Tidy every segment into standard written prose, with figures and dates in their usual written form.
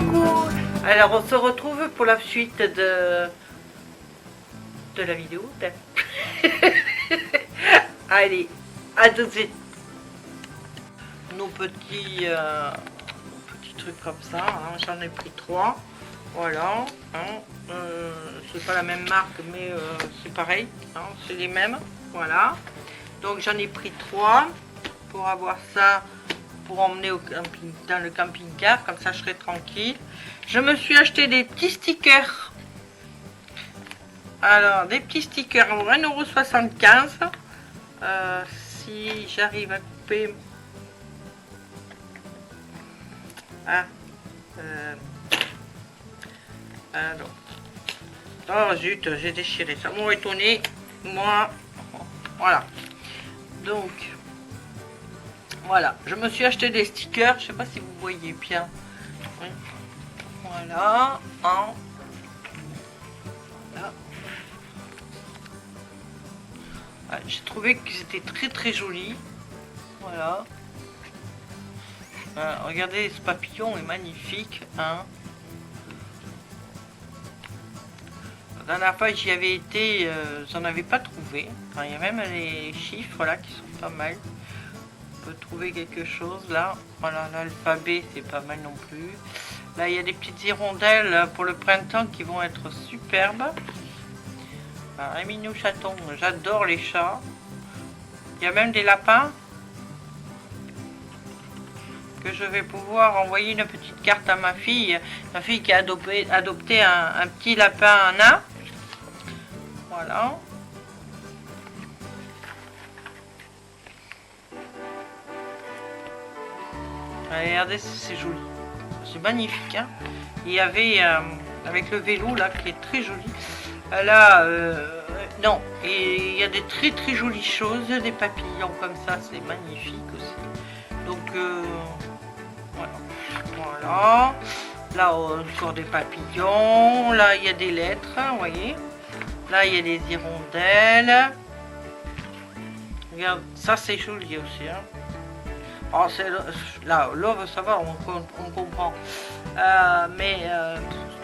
Coucou. Alors on se retrouve pour la suite de la vidéo. Allez, à tout de suite. Nos petits trucs comme ça, hein, j'en ai pris 3. Voilà, hein, c'est pas la même marque mais c'est pareil, hein, c'est les mêmes. Voilà, donc j'en ai pris 3 pour avoir ça, pour emmener au camping, dans le camping-car, comme ça je serai tranquille. Je me suis acheté des petits stickers. Alors, des petits stickers pour 1,75 €. Si j'arrive à couper... Ah, alors. Oh zut, j'ai déchiré. Ça m'aurait étonné. Moi, voilà. Donc, voilà. Je me suis acheté des stickers. Je sais pas si vous voyez bien. Oui. Voilà. Hein. Voilà. Ouais, j'ai trouvé qu'ils étaient très jolis. Voilà. Regardez, ce papillon est magnifique. Hein. La dernière fois j'y avais été, j'en avais pas trouvé. Enfin, il y a même les chiffres là qui sont pas mal. On peut trouver quelque chose là. Voilà, l'alphabet c'est pas mal non plus. Là il y a des petites hirondelles pour le printemps qui vont être superbes. Un minou chaton, j'adore les chats. Il y a même des lapins que je vais pouvoir envoyer une petite carte à ma fille qui a adopté un petit lapin nain. Voilà. Regardez, c'est joli. C'est magnifique. Hein. Il y avait avec le vélo là qui est très joli. Là, non, et il y a des très jolies choses, des papillons comme ça, c'est magnifique aussi. Donc voilà. Là encore des papillons. Là il y a des lettres, hein, vous voyez. Là il y a des hirondelles. Regarde, ça c'est joli aussi. Hein. Oh, là, love, ça va, on comprend. Mais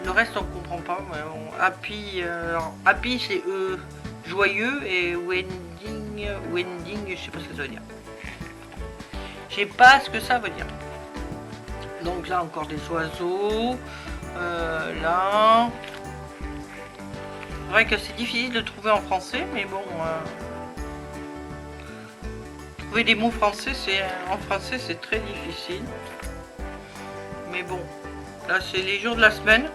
le reste on comprend pas. Mais happy c'est joyeux et wending, je sais pas ce que ça veut dire. Je sais pas ce que ça veut dire. Donc là encore des oiseaux. Là. C'est vrai que c'est difficile de trouver en français, mais bon. Trouver des mots français, en français c'est très difficile. Mais bon. Là c'est les jours de la semaine.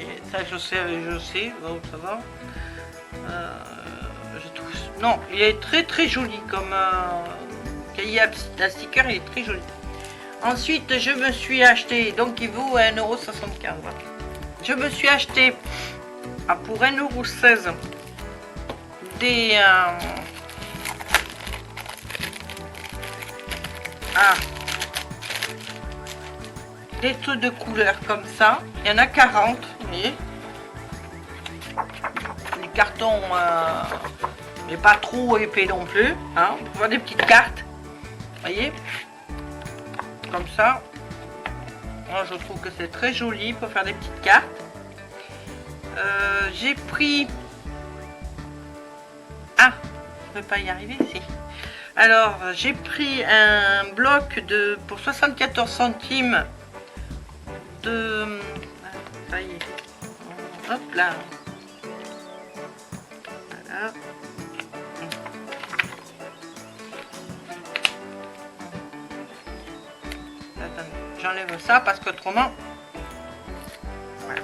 Et ça je sais, donc ça va. Je trouve. Non, il est très joli comme cahier à sticker, il est très joli. Ensuite, je me suis acheté, donc il vaut 1,75 €. Je me suis acheté pour 1,16 € des trucs de couleur comme ça. Il y en a 40, vous voyez. Les cartons, mais pas trop épais non plus. Hein. On peut voir des petites cartes, vous voyez. Comme ça, moi je trouve que c'est très joli pour faire des petites cartes. J'ai pris je ne vais pas y arriver ici. Alors j'ai pris un bloc pour 74 centimes de ça y est. Hop là, voilà. J'enlève ça parce qu'autrement voilà.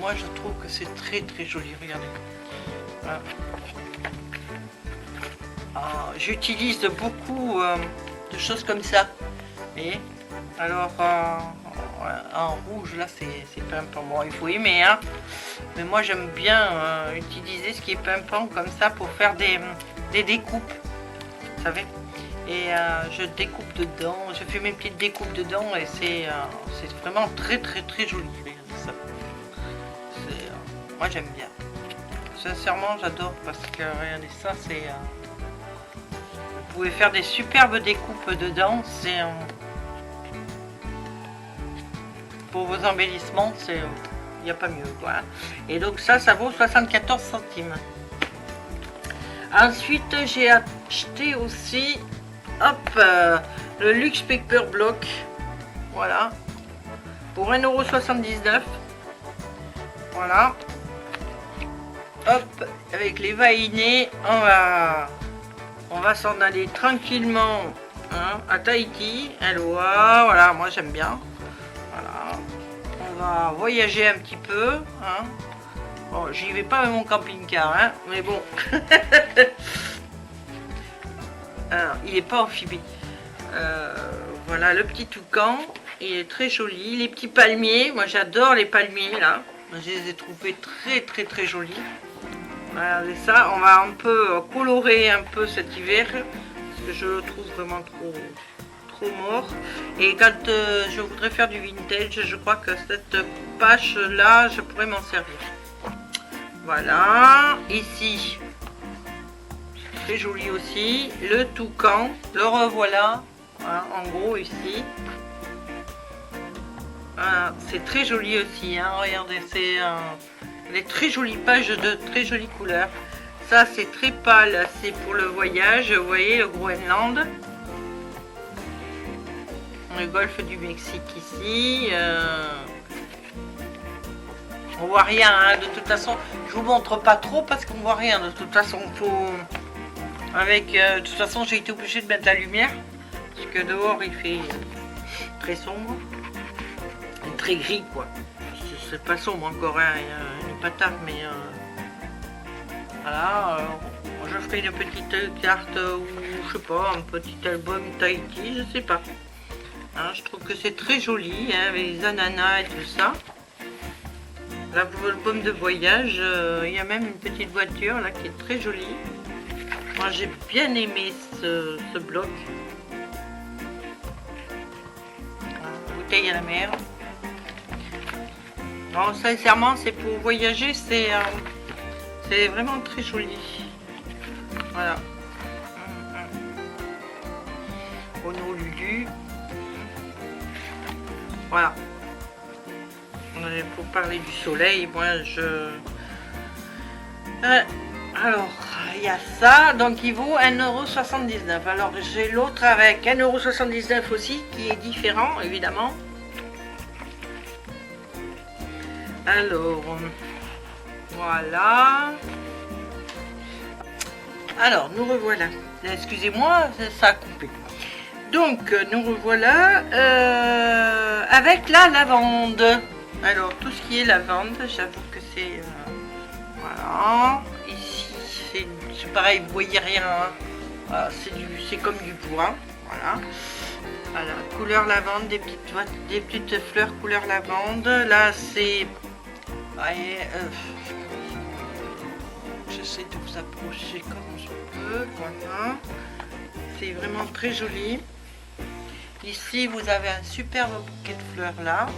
Moi je trouve que c'est très joli, regardez. Voilà. J'utilise beaucoup de choses comme ça. Et alors en rouge là c'est pimpant. Bon, il faut aimer, hein. Mais moi j'aime bien utiliser ce qui est pimpant comme ça pour faire des découpes, vous savez. Et je découpe dedans, je fais mes petites découpes dedans et c'est vraiment très joli. Regardez ça. Moi j'aime bien. Sincèrement j'adore parce que regardez ça, c'est vous pouvez faire des superbes découpes dedans. C'est pour vos embellissements, c'est il n'y a pas mieux quoi. Et donc ça vaut 74 centimes. Ensuite j'ai acheté aussi hop le Luxe Paper Block, voilà, pour 1,79 €. Voilà, hop, avec les vainés, on va s'en aller tranquillement hein, à Tahiti, Aloha, voilà, moi j'aime bien. Voilà, on va voyager un petit peu. Hein. Bon, j'y vais pas avec mon camping-car, hein, mais bon. Alors, il n'est pas amphibie. Voilà, le petit toucan, il est très joli. Les petits palmiers, moi j'adore les palmiers là. Je les ai trouvés très jolis. Regardez ça, on va un peu colorer un peu cet hiver parce que je le trouve vraiment trop mort. Et quand je voudrais faire du vintage, je crois que cette pâche là, je pourrais m'en servir. Voilà, ici, c'est très joli aussi. Le toucan, le revoilà, voilà, en gros ici. Voilà, c'est très joli aussi, hein, regardez, c'est des très jolies pages de très jolies couleurs. Ça c'est très pâle, c'est pour le voyage, vous voyez le Groenland. Le golfe du Mexique ici. On voit rien, hein, de toute façon, je vous montre pas trop parce qu'on voit rien, de toute façon, de toute façon j'ai été obligée de mettre la lumière, parce que dehors il fait très sombre, et très gris quoi, c'est pas sombre encore, hein, il n'est pas tard, mais voilà, je ferai une petite carte, ou je sais pas, un petit album Tahiti, je sais pas, hein, je trouve que c'est très joli, hein, avec les ananas et tout ça. Là pour l'album de voyage, il y a même une petite voiture là qui est très jolie. Moi j'ai bien aimé ce bloc. Bouteille à la mer. Non, sincèrement c'est pour voyager, c'est vraiment très joli. Voilà. Renault Lulu. Voilà. Pour parler du soleil, moi alors il y a ça, donc il vaut 1,79 €. Alors j'ai l'autre avec 1,79 € aussi qui est différent évidemment. Alors voilà. Alors nous revoilà. Excusez-moi, ça a coupé. Donc nous revoilà avec la lavande. Alors tout ce qui est lavande, j'avoue que c'est voilà. Ici c'est pareil, vous voyez rien. Hein. Voilà, c'est comme du bois. Voilà. Voilà, couleur lavande, des petites fleurs couleur lavande. Là c'est j'essaie de vous approcher comme je peux. Voilà. C'est vraiment très joli. Ici vous avez un superbe bouquet de fleurs là.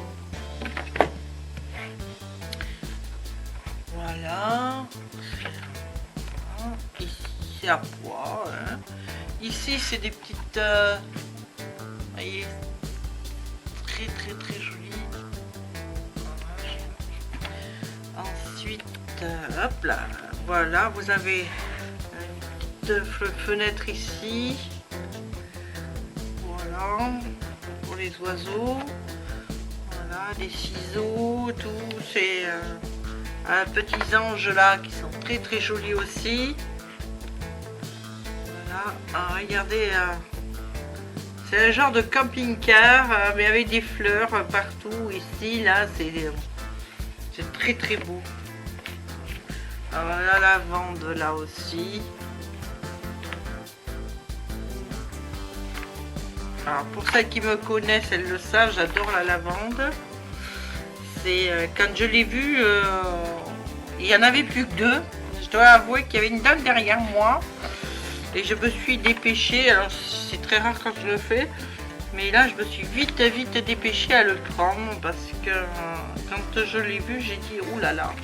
Voilà. Ici c'est à pois. Hein. Ici c'est des petites. Vous voyez, très joli. Ensuite, hop là. Voilà, vous avez une petite fenêtre ici. Voilà. Pour les oiseaux. Voilà, des ciseaux, tout. C'est. Petits anges là qui sont très jolis aussi. Voilà, regardez, c'est un genre de camping-car mais avec des fleurs partout. Ici là c'est très beau. Alors, la lavande là aussi. Alors pour celles qui me connaissent, elles le savent, j'adore la lavande. C'est quand je l'ai vu, il n'y en avait plus que deux. Je dois avouer qu'il y avait une dame derrière moi et je me suis dépêchée. Alors c'est très rare quand je le fais, mais là je me suis vite dépêchée à le prendre parce que quand je l'ai vu, j'ai dit oulala.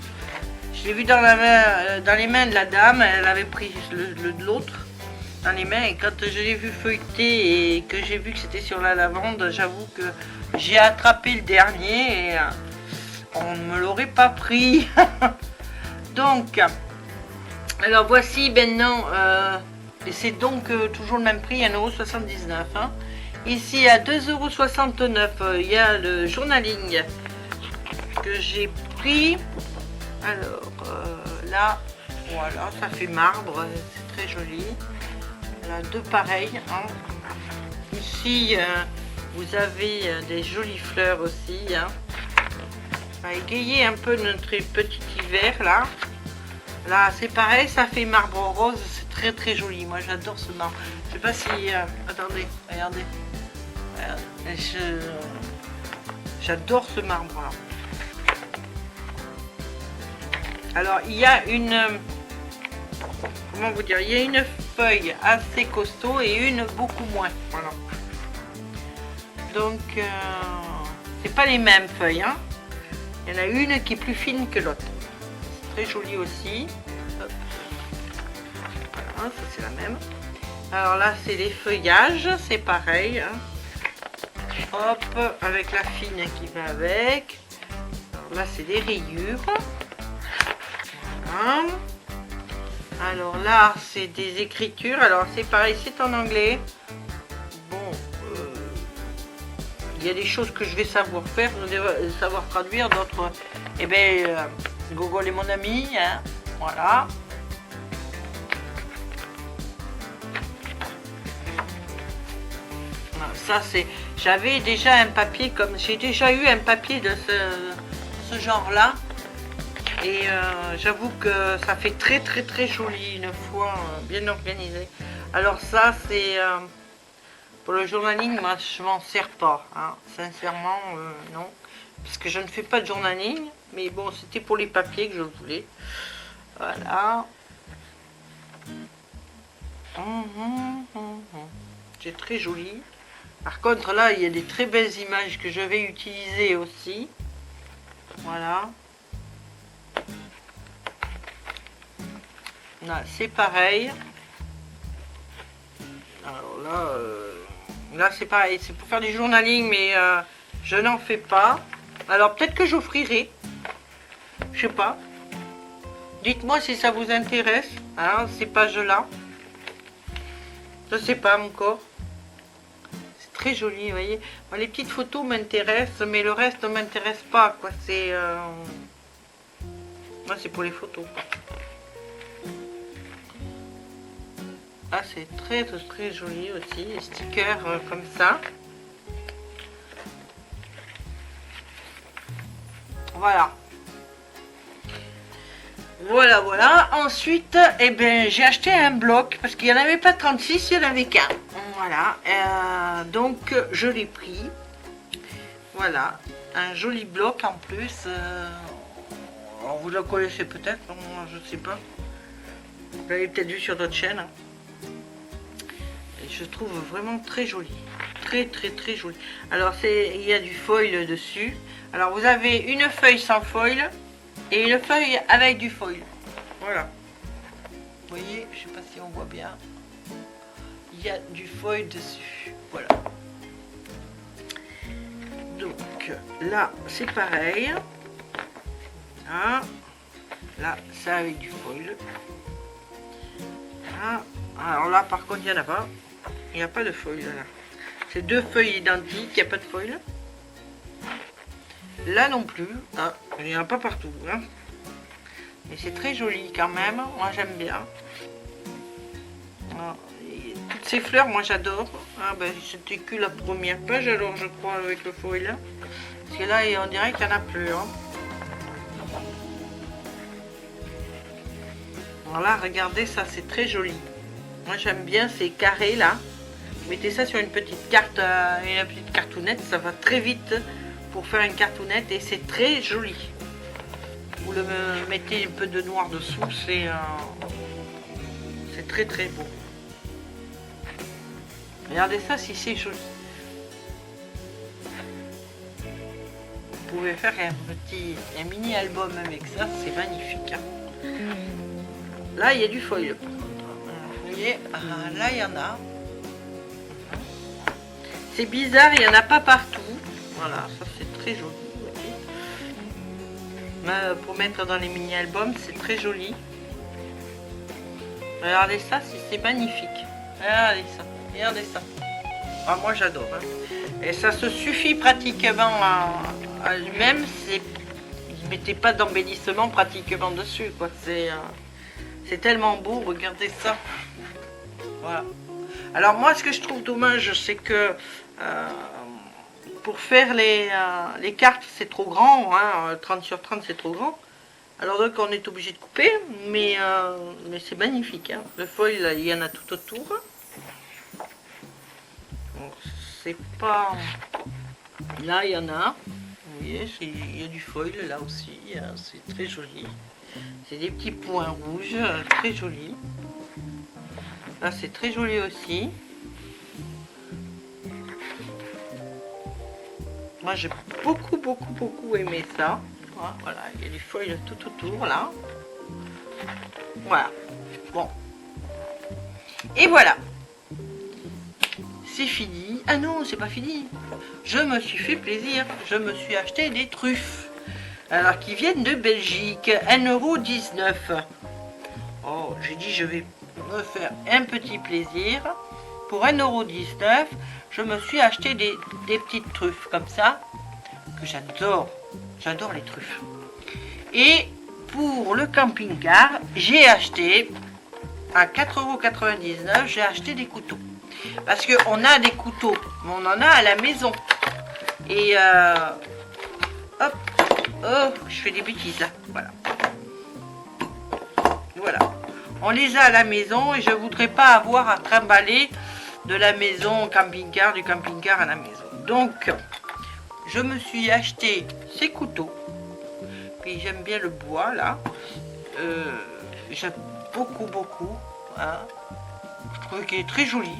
Je l'ai vu dans la main, dans les mains de la dame. Elle avait pris l'autre. dans les mains. Et quand je l'ai vu feuilleter et que j'ai vu que c'était sur la lavande, j'avoue que j'ai attrapé le dernier et on ne me l'aurait pas pris. Donc, alors voici maintenant, et c'est donc toujours le même prix, 1,79 €. Hein. Ici à 2,69 €, il y a le journaling que j'ai pris. Alors là, voilà, ça fait marbre, c'est très joli. Voilà, deux pareils. Hein. Ici, vous avez des jolies fleurs aussi. Hein. Ça va égayer un peu notre petit hiver là. Là, c'est pareil, ça fait marbre rose, c'est très très joli. Moi, j'adore ce marbre. Je sais pas si... attendez, regardez. J'adore ce marbre là. Alors, il y a une... comment vous dire? Il y a une feuille assez costaud et une beaucoup moins. Voilà. Donc, c'est pas les mêmes feuilles. Hein. Il y en a une qui est plus fine que l'autre. C'est très joli aussi. Hop. Voilà, ça c'est la même. Alors là, c'est les feuillages. C'est pareil. Hein. Hop, avec la fine qui va avec. Alors là, c'est des rayures. Voilà. Alors là, c'est des écritures. Alors c'est pareil, c'est en anglais. Bon, il y a des choses que je vais savoir faire, savoir traduire, d'autres, eh bien, Google est mon ami, hein. Voilà. Ça c'est, j'avais déjà un papier comme, j'ai déjà eu un papier de ce genre-là. Et j'avoue que ça fait très très très joli une fois bien organisé. Alors ça c'est pour le journaling, moi je m'en sers pas, hein. Sincèrement non, parce que je ne fais pas de journaling, mais bon c'était pour les papiers que je voulais. Voilà. C'est très joli. Par contre là il y a des très belles images que je vais utiliser aussi. Voilà. C'est pareil. Alors là c'est pareil, c'est pour faire du journaling, mais je n'en fais pas. Alors peut-être que j'offrirai, je sais pas. Dites-moi si ça vous intéresse, hein, ces pages-là. Je sais pas encore. C'est très joli, vous voyez. Bon, les petites photos m'intéressent, mais le reste ne m'intéresse pas, quoi. C'est moi, c'est pour les photos, quoi. Ah, c'est très très joli aussi, les stickers comme ça. Voilà. Voilà. Ensuite, eh ben, j'ai acheté un bloc parce qu'il n'y en avait pas 36, il y en avait qu'un. Voilà. Donc, je l'ai pris. Voilà. Un joli bloc en plus. Alors, vous le connaissez peut-être, je sais pas. Vous l'avez peut-être vu sur d'autres chaînes. Hein. Je trouve vraiment très joli, très joli. Alors il y a du foil dessus. Alors vous avez une feuille sans foil et une feuille avec du foil. Voilà. Vous voyez, je sais pas si on voit bien. Il y a du foil dessus. Voilà. Donc là c'est pareil. Là ça avec du foil. Là. Alors là par contre il n'y en a pas. Il n'y a pas de foil là. C'est deux feuilles identiques, il n'y a pas de foil. Là non plus. Ah, il n'y en a pas partout. Hein. Mais c'est très joli quand même. Moi j'aime bien. Ah, toutes ces fleurs, moi j'adore. Ah ben c'était que la première page alors je crois avec le foil. Parce que là on dirait qu'il n'y en a plus. Hein. Alors là regardez, ça c'est très joli. Moi j'aime bien ces carrés là. Mettez ça sur une petite carte, une petite cartoonette, ça va très vite pour faire une cartoonette et c'est très joli. Vous le mettez un peu de noir dessous, c'est très beau. Regardez ça si c'est joli. Vous pouvez faire un mini album avec ça, c'est magnifique. Hein. Là il y a du foil. voyez, là il y en a. C'est bizarre, il n'y en a pas partout. Voilà, ça c'est très joli. Pour mettre dans les mini-albums, c'est très joli. Regardez ça, c'est magnifique. Regardez ça, regardez ça. Ah, moi j'adore. Hein. Et ça se suffit pratiquement à lui-même. Ne mettez pas d'embellissement pratiquement dessus, quoi. C'est tellement beau, regardez ça. Voilà. Alors moi, ce que je trouve dommage, c'est que pour faire les cartes, c'est trop grand, hein, 30 sur 30, c'est trop grand. Alors donc, on est obligé de couper, mais c'est magnifique. Hein. Le foil, là, il y en a tout autour. C'est pas... Là, il y en a. Vous voyez, il y a du foil là aussi. Hein, c'est très joli. C'est des petits points rouges, très jolis. Là, c'est très joli aussi. Moi, j'ai beaucoup aimé ça. Voilà, il y a du foil tout autour, là. Voilà. Bon. Et voilà. C'est fini. Ah non, c'est pas fini. Je me suis fait plaisir. Je me suis acheté des truffes. Alors, qui viennent de Belgique. 1,19 €. Oh, j'ai dit, je vais me faire un petit plaisir. Pour 1,19 €, je me suis acheté des petites truffes comme ça. Que j'adore. J'adore les truffes. Et pour le camping-car, j'ai acheté à 4,99 €, j'ai acheté des couteaux. Parce qu'on a des couteaux, mais on en a à la maison. Et hop, oh, je fais des bêtises là. Voilà. Voilà. On les a à la maison et je voudrais pas avoir à trimballer de la maison au camping-car, du camping-car à la maison. Donc, je me suis acheté ces couteaux. Puis j'aime bien le bois là. J'aime beaucoup. Hein. Je trouve qu'il est très joli.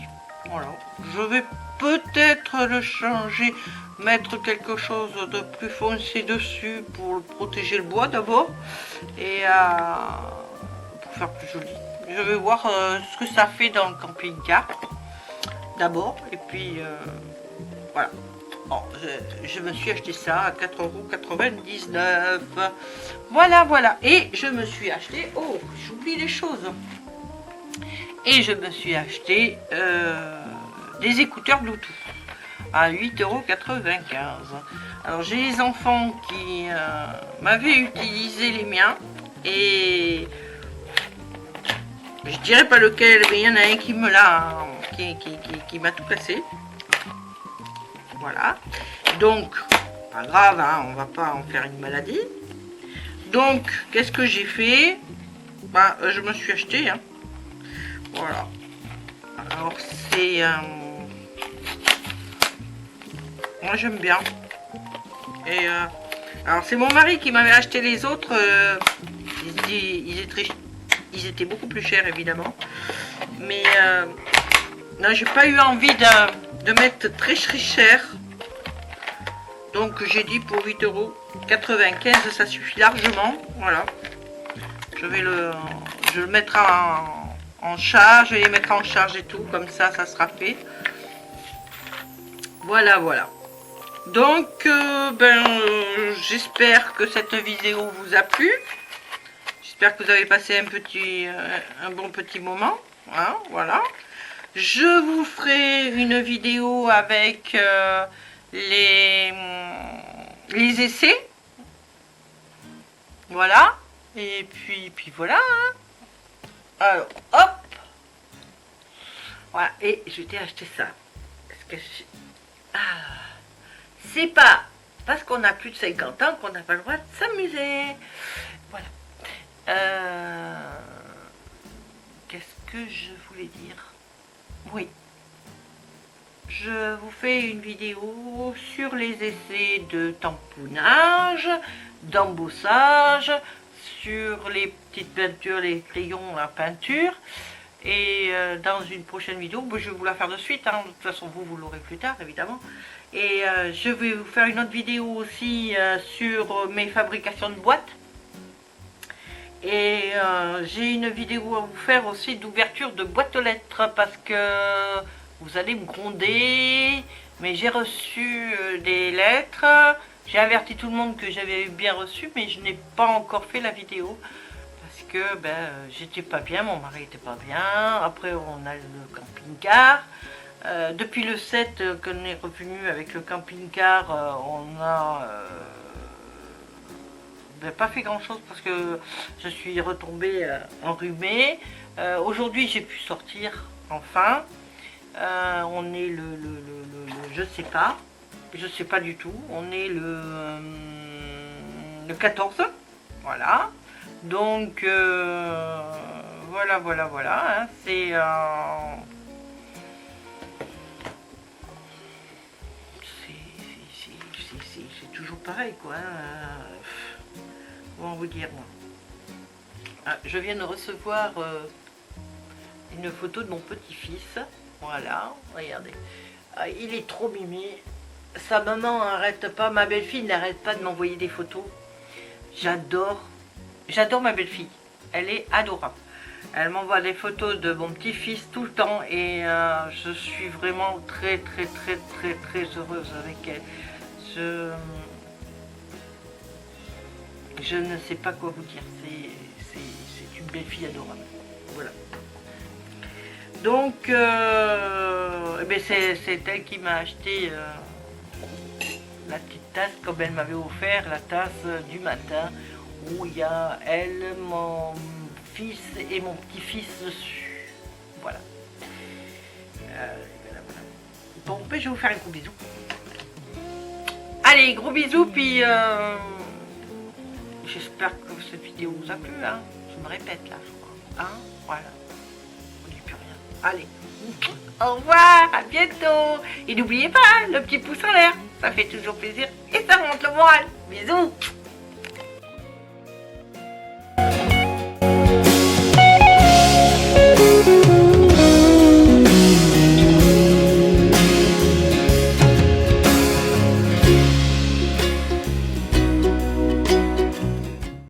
Voilà. Je vais peut-être le changer, mettre quelque chose de plus foncé dessus pour protéger le bois d'abord. Et pour faire plus joli. Je vais voir ce que ça fait dans le camping-car. D'abord. Et puis voilà. Bon, je me suis acheté ça à 4,99 €. Voilà. Et je me suis acheté... Oh, j'oublie les choses. Et je me suis acheté des écouteurs Bluetooth à 8,95 €. Alors, j'ai les enfants qui m'avaient utilisé les miens. Et je dirais pas lequel, mais il y en a un qui me l'a... qui m'a tout cassé. Voilà, donc pas grave, hein, on va pas en faire une maladie. Donc qu'est-ce que j'ai fait? Bah, je me suis acheté, hein. Voilà. Alors c'est moi j'aime bien. Et alors c'est mon mari qui m'avait acheté les autres. Ils étaient beaucoup plus chers évidemment. Mais non, j'ai pas eu envie de mettre très cher. Donc j'ai dit pour 8,95 €, ça suffit largement. Voilà. Je le mettrai en charge, je vais les mettre en charge et tout, comme ça sera fait. Voilà. Donc j'espère que cette vidéo vous a plu. J'espère que vous avez passé un bon petit moment. Hein, voilà. Je vous ferai une vidéo avec les essais. Voilà. Et puis voilà. Hein. Alors, hop. Voilà. Et je t'ai acheté ça. C'est pas parce qu'on a plus de 50 ans qu'on n'a pas le droit de s'amuser. Voilà. Qu'est-ce que je voulais dire? Oui, je vous fais une vidéo sur les essais de tamponnage, d'embossage, sur les petites peintures, les crayons à peinture. Et dans une prochaine vidéo, je vais vous la faire de suite, hein. De toute façon vous l'aurez plus tard évidemment. Et je vais vous faire une autre vidéo aussi sur mes fabrications de boîtes. Et j'ai une vidéo à vous faire aussi d'ouverture de boîte aux lettres parce que vous allez me gronder, mais j'ai reçu des lettres. J'ai averti tout le monde que j'avais bien reçu, mais je n'ai pas encore fait la vidéo parce que ben, j'étais pas bien, mon mari était pas bien. Après, on a le camping-car. Depuis le 7 qu'on est revenu avec le camping-car, on a ben, pas fait grand chose parce que je suis retombée enrhumée. Aujourd'hui, j'ai pu sortir enfin. On est je sais pas du tout. On est le 14, voilà. Donc voilà. Hein, c'est toujours pareil, quoi. Hein. Comment vous dire, moi. Ah, je viens de recevoir une photo de mon petit-fils. Voilà, regardez. Ah, il est trop mimi. Sa maman n'arrête pas, ma belle-fille n'arrête pas de m'envoyer des photos. J'adore ma belle-fille. Elle est adorable. Elle m'envoie des photos de mon petit-fils tout le temps et je suis vraiment très heureuse avec elle. Je ne sais pas quoi vous dire. C'est une belle-fille adorable. Voilà. Donc, c'est elle qui m'a acheté la petite tasse comme elle m'avait offert, la tasse du matin où il y a elle, mon fils et mon petit-fils dessus. Voilà. Bon, ben, je vais vous faire un gros bisou. Allez, gros bisous, puis j'espère que cette vidéo vous a plu. Hein. Je me répète là, je crois. Hein, voilà. On dit plus rien. Allez. Au revoir, à bientôt. Et n'oubliez pas, le petit pouce en l'air. Ça fait toujours plaisir et ça monte le moral. Bisous.